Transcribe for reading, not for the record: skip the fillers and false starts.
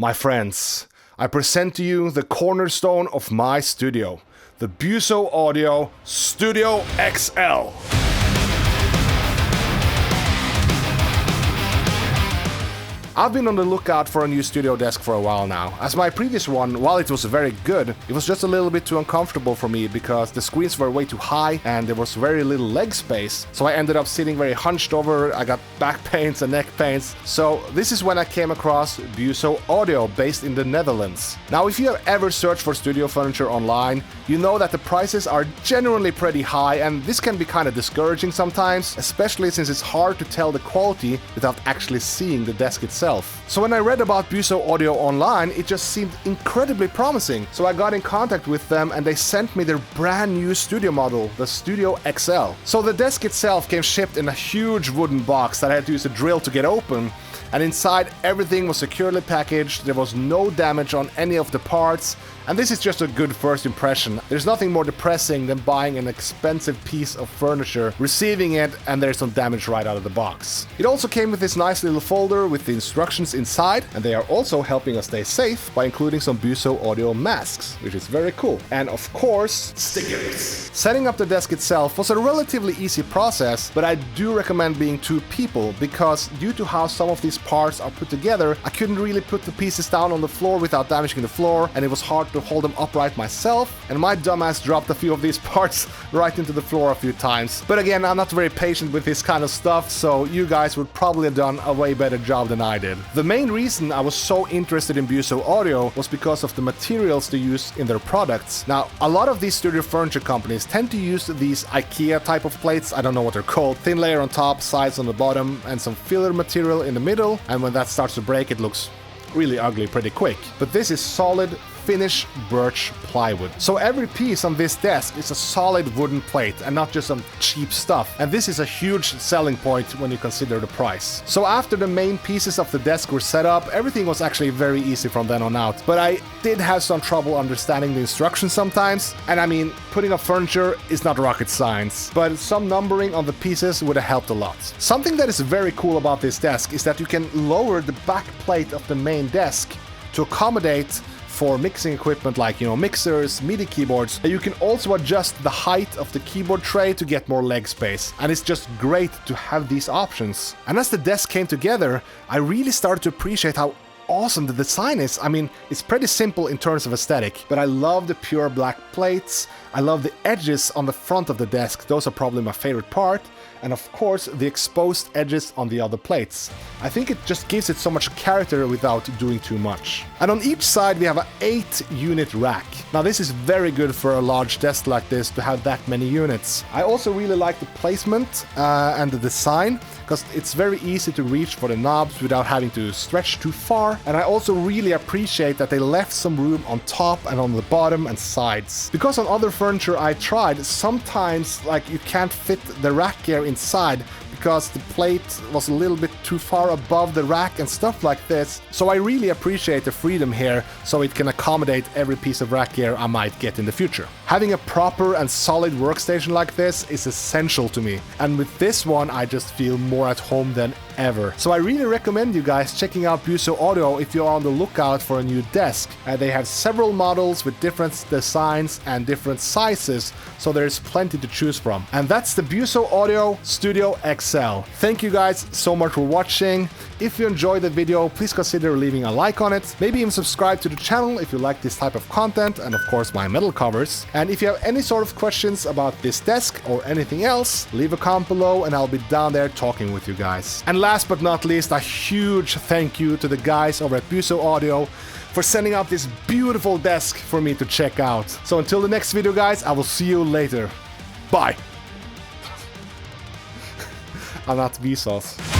My friends, I present to you the cornerstone of my studio, the Buso Audio Studio XL. I've been on the lookout for a new studio desk for a while now, as my previous one, while it was very good, it was just a little bit too uncomfortable for me because the screens were way too high and there was very little leg space, so I ended up sitting very hunched over. I got back pains and neck pains, so this is when I came across Buso Audio, based in the Netherlands. Now, if you have ever searched for studio furniture online, you know that the prices are generally pretty high, and this can be kind of discouraging sometimes, especially since it's hard to tell the quality without actually seeing the desk itself. So when I read about Buso Audio online, it just seemed incredibly promising. So I got in contact with them and they sent me their brand new studio model, the Studio XL. So the desk itself came shipped in a huge wooden box that I had to use a drill to get open. And inside, everything was securely packaged, there was no damage on any of the parts, and this is just a good first impression. There's nothing more depressing than buying an expensive piece of furniture, receiving it, and there's some damage right out of the box. It also came with this nice little folder with the instructions inside, and they are also helping us stay safe by including some Buso Audio masks, which is very cool. And of course, stickers. Setting up the desk itself was a relatively easy process, but I do recommend being two people, because due to how some of these parts are put together, I couldn't really put the pieces down on the floor without damaging the floor, and it was hard to hold them upright myself, and my dumbass dropped a few of these parts right into the floor a few times. But again, I'm not very patient with this kind of stuff, so you guys would probably have done a way better job than I did. The main reason I was so interested in Buso Audio was because of the materials they use in their products. Now, a lot of these studio furniture companies tend to use these IKEA type of plates, I don't know what they're called, thin layer on top, sides on the bottom, and some filler material in the middle. And when that starts to break, it looks really ugly pretty quick. But this is solid Finnish birch plywood. So every piece on this desk is a solid wooden plate and not just some cheap stuff. And this is a huge selling point when you consider the price. So after the main pieces of the desk were set up, everything was actually very easy from then on out. But I did have some trouble understanding the instructions sometimes. And I mean, putting up furniture is not rocket science, but some numbering on the pieces would have helped a lot. Something that is very cool about this desk is that you can lower the back plate of the main desk to accommodate for mixing equipment like, mixers, MIDI keyboards. You can also adjust the height of the keyboard tray to get more leg space. And it's just great to have these options. And as the desk came together, I really started to appreciate how awesome the design is. I mean, it's pretty simple in terms of aesthetic, but I love the pure black plates. I love the edges on the front of the desk. Those are probably my favorite part. And of course, the exposed edges on the other plates. I think it just gives it so much character without doing too much. And on each side we have an 8-unit rack. Now this is very good for a large desk like this to have that many units. I also really like the placement and the design, because it's very easy to reach for the knobs without having to stretch too far. And I also really appreciate that they left some room on top and on the bottom and sides. Because on other furniture I tried, sometimes you can't fit the rack gear inside because the plate was a little bit too far above the rack and stuff like this. So I really appreciate the freedom here, so it can accommodate every piece of rack gear I might get in the future. Having a proper and solid workstation like this is essential to me, and with this one I just feel more at home than ever. So I really recommend you guys checking out Buso Audio if you're on the lookout for a new desk. They have several models with different designs and different sizes, so there's plenty to choose from. And that's the Buso Audio Studio XL. Thank you guys so much for watching. If you enjoyed the video, please consider leaving a like on it. Maybe even subscribe to the channel if you like this type of content, and of course my metal covers. And if you have any sort of questions about this desk or anything else, leave a comment below and I'll be down there talking with you guys. And last but not least, a huge thank you to the guys over at Buso Audio for sending out this beautiful desk for me to check out. So until the next video guys, I will see you later. Bye! I'm not Vsauce.